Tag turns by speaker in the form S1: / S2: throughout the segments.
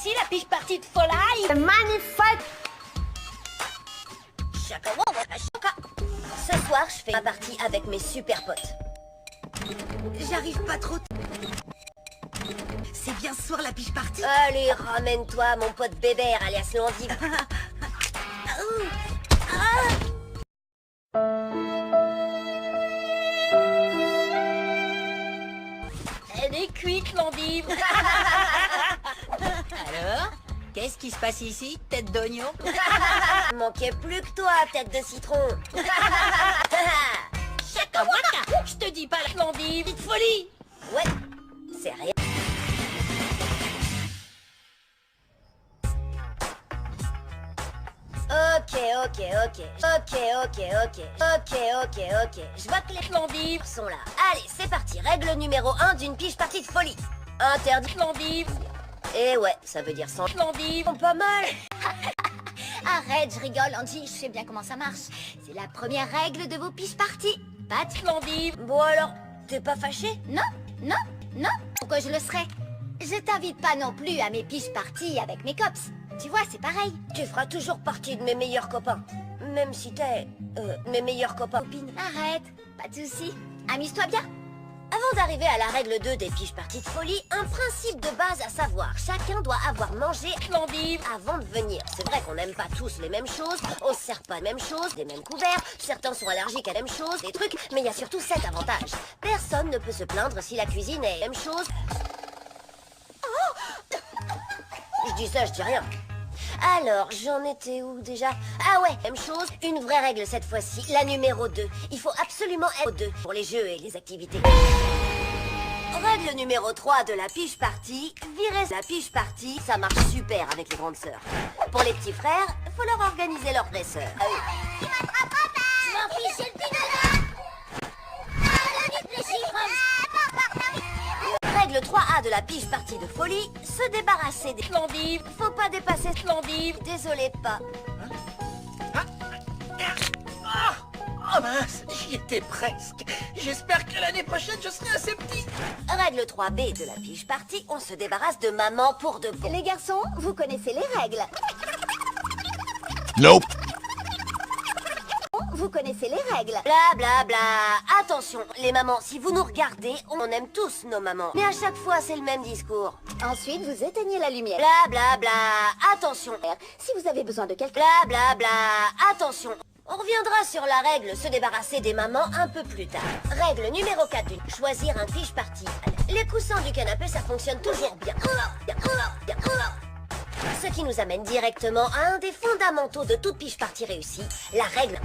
S1: ici la piche partie de Folaille.
S2: Magnifique.
S1: Ce soir, je fais ma partie avec mes super potes.
S3: J'arrive pas trop. C'est bien ce soir la piche partie.
S1: Allez, ramène-toi, mon pote Bébert, alias Landy. Elle est cuite, l'endive.
S4: Alors, qu'est-ce qui se passe ici, tête d'oignon?
S1: Manquait plus que toi, tête de citron.
S4: Chaka waka. Je te dis pas l'endive, vite folie.
S1: Ouais, c'est rien. Ok. Je vois que les l'endive sont là. Allez, c'est parti. Règle numéro 1 d'une piche partie de folie. Interdit l'endive. Et ouais, ça veut dire sans l'endive. Pas mal.
S2: Arrête, je rigole, Angie, je sais bien comment ça marche. C'est la première règle de vos piches parties. Pas de
S1: l'endive. Bon alors, t'es pas fâché?
S2: Non. Pourquoi je le serais? Je t'invite pas non plus à mes piches parties avec mes cops. Tu vois, c'est pareil.
S1: Tu feras toujours partie de mes meilleurs copains. Même si t'es... mes meilleurs copains.
S2: Arrête, pas de soucis. Amuse-toi bien.
S1: Avant d'arriver à la règle 2 des piches parties de folie, un principe de base à savoir. Chacun doit avoir mangé l'endive avant de venir. C'est vrai qu'on n'aime pas tous les mêmes choses, on se sert pas les mêmes choses, des mêmes couverts, certains sont allergiques à la même chose, des trucs, mais il y a surtout cet avantage. Personne ne peut se plaindre si la cuisine est la même chose. Je dis ça, je dis rien. Alors, j'en étais où déjà? Ah ouais, même chose, une vraie règle cette fois-ci, la numéro 2. Il faut absolument être 2 pour les jeux et les activités. Règle numéro 3 de la piche party, virer la piche party, ça marche super avec les grandes sœurs. Pour les petits frères, faut leur organiser leur vraie sœur.
S2: Tu m'attraperas pas! Je m'en fiche, c'est le pilote!
S1: Règle 3A de la piche partie de folie, se débarrasser des l'endive. Faut pas dépasser l'endive. Désolé, pas.
S4: Oh mince, j'y étais presque. J'espère que l'année prochaine, je serai assez petit.
S1: Règle 3B de la piche partie, on se débarrasse de maman pour de bon.
S2: Les garçons, vous connaissez les règles.
S5: Nope.
S2: Vous connaissez les règles.
S1: Bla bla bla. Attention, les mamans, si vous nous regardez, on aime tous nos mamans. Mais à chaque fois, c'est le même discours.
S2: Ensuite, vous éteignez la lumière.
S1: Bla bla bla. Attention.
S2: Si vous avez besoin de quelqu'un...
S1: Bla bla bla. Attention. On reviendra sur la règle se débarrasser des mamans un peu plus tard. Règle numéro 4 d'une choisir un piche party. Les coussins du canapé, ça fonctionne toujours bien. Ce qui nous amène directement à un des fondamentaux de toute piche party réussie, la règle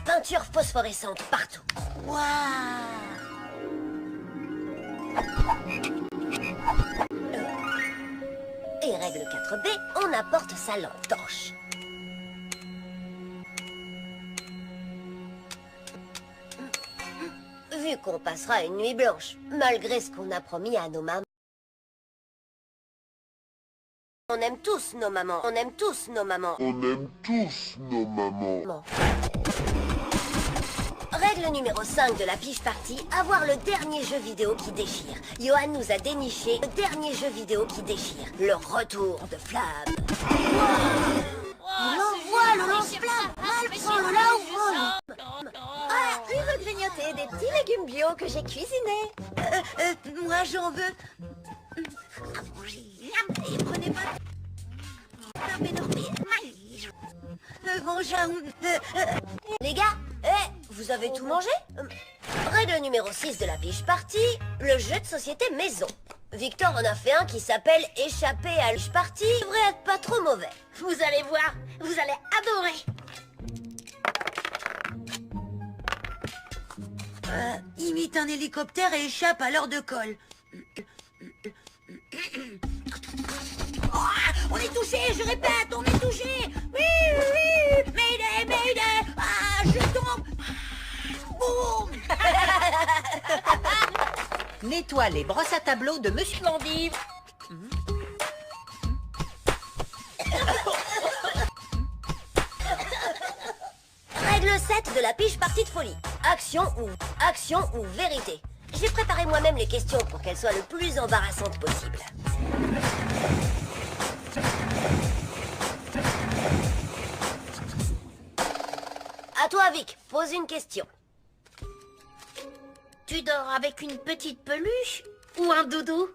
S1: peinture phosphorescente partout.
S2: Waouh!
S1: Et règle 4B, on apporte sa lampe torche. Vu qu'on passera une nuit blanche, malgré ce qu'on a promis à nos mamans. On aime tous nos mamans. On aime tous nos mamans.
S5: On aime tous nos mamans.
S1: Règle numéro 5 de la piche party, avoir le dernier jeu vidéo qui déchire. Johan nous a déniché le dernier jeu vidéo qui déchire. Le retour de Flamme. L'envoie, le lance-flamme. Mal prend le lance-flamme.
S2: Ah, il veut grignoter des petits légumes bio que j'ai cuisinés.
S3: Moi j'en veux. Et prenez pas.
S1: Les gars, vous avez tout mangé? Règle numéro 6 de la piche party, le jeu de société maison. Victor en a fait un qui s'appelle Échapper à la piche party. Il devrait être pas trop mauvais.
S2: Vous allez voir, vous allez adorer.
S3: Imite un hélicoptère et échappe à l'heure de colle. On est touché, je répète, on est touché. Oui. Mayday. Ah, je tombe. Boum.
S4: Nettoie les brosses à tableau de Monsieur
S1: L'endive. Règle 7 de la piche partie de folie. Action ou vérité. J'ai préparé moi-même les questions pour qu'elles soient le plus embarrassantes possible. À toi, Vic, pose une question.
S3: Tu dors avec une petite peluche ou un doudou?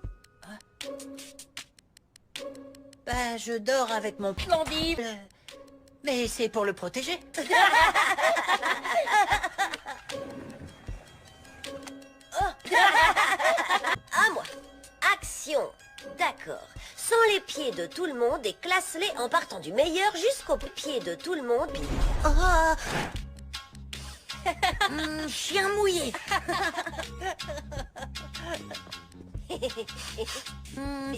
S6: Bah, je dors avec mon Splendide. Mais c'est pour le protéger.
S1: À moi. Action. D'accord. Sens les pieds de tout le monde et classe-les en partant du meilleur jusqu'au pied de tout le monde.
S3: Chien mouillé.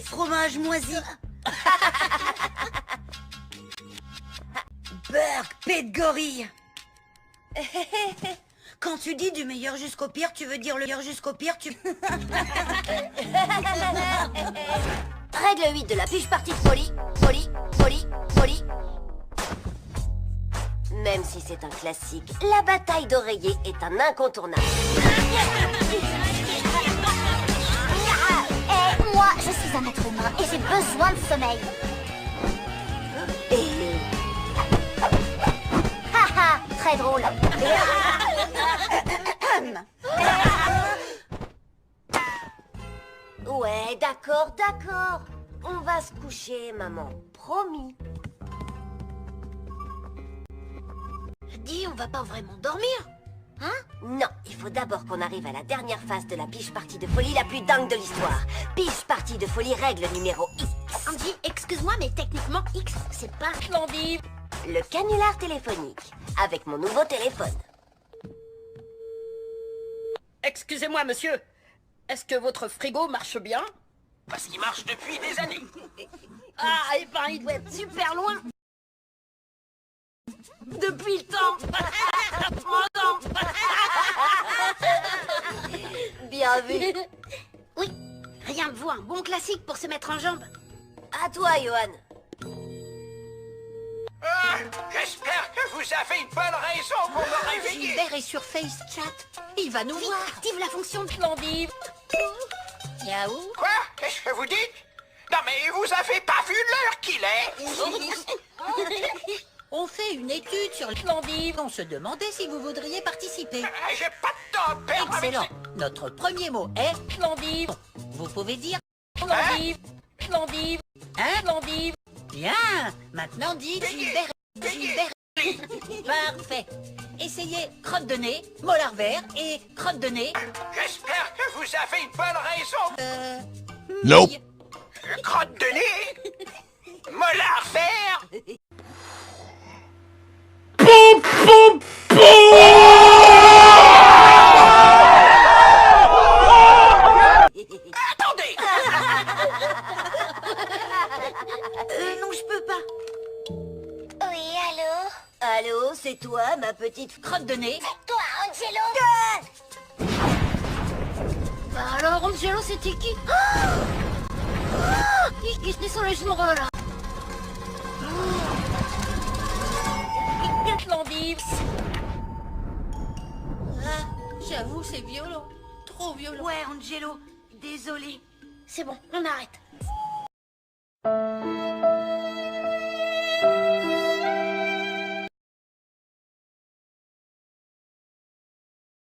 S3: Fromage moisi. Burg, paix de gorille. Quand tu dis du meilleur jusqu'au pire, tu veux dire le meilleur jusqu'au pire, tu...
S1: Règle 8 de la piche partie de folie. Folie, folie, folie. Même si c'est un classique, la bataille d'oreiller est un incontournable.
S2: Et moi, je suis un être humain et j'ai besoin de sommeil.
S1: Et...
S2: Haha, très drôle.
S1: Ouais, d'accord, d'accord. On va se coucher, maman. Promis.
S3: Dis, on va pas vraiment dormir?
S1: Non, il faut d'abord qu'on arrive à la dernière phase de la piche partie de folie la plus dingue de l'histoire. Piche partie de folie règle numéro X.
S3: Andy, excuse-moi, mais techniquement, X, c'est pas Splendide.
S1: Le canular téléphonique. Avec mon nouveau téléphone.
S7: Excusez-moi, monsieur. Est-ce que votre frigo marche bien?
S4: Parce qu'il marche depuis des années.
S7: Ah, eh ben, il doit être super loin. Depuis le temps.
S1: Bien vu.
S3: Oui, rien de vaut un bon classique pour se mettre en jambe.
S1: À toi, Johan.
S4: J'espère que vous avez une bonne raison pour me réveiller.
S6: Gilbert est sur FaceChat. Il va nous
S3: Vite,
S6: voir.
S3: active la fonction de
S7: Splendide.
S6: Yaou.
S4: Quoi? Qu'est-ce que vous dites? Non mais vous avez pas vu l'heure qu'il est?
S6: On fait une étude sur les Splendide. On se demandait si vous voudriez participer.
S4: J'ai pas de temps à perdre avec
S6: Excellent. Notre premier mot est
S7: Splendide.
S6: Vous pouvez dire
S7: Splendide. Splendide.
S6: hein?
S7: Splendide.
S6: Bien. Maintenant dites Gilbert. Gilbert. Parfait. Essayez crotte de nez, molar vert et crotte de nez.
S4: J'espère que vous avez une bonne raison.
S5: Nope.
S4: Crotte de nez, molar vert. Attendez.
S3: Non, je peux pas.
S2: Oui, allô?
S1: Allô, c'est toi, ma petite...
S6: Crotte de nez.
S2: Toi, Angelo?
S3: Bah alors, Angelo, c'était qui? Qu'est-ce sont les gens là?
S7: Splendide.
S6: Ah, j'avoue, c'est violent. Trop violent.
S3: Ouais, Angelo, désolé. C'est bon, on arrête.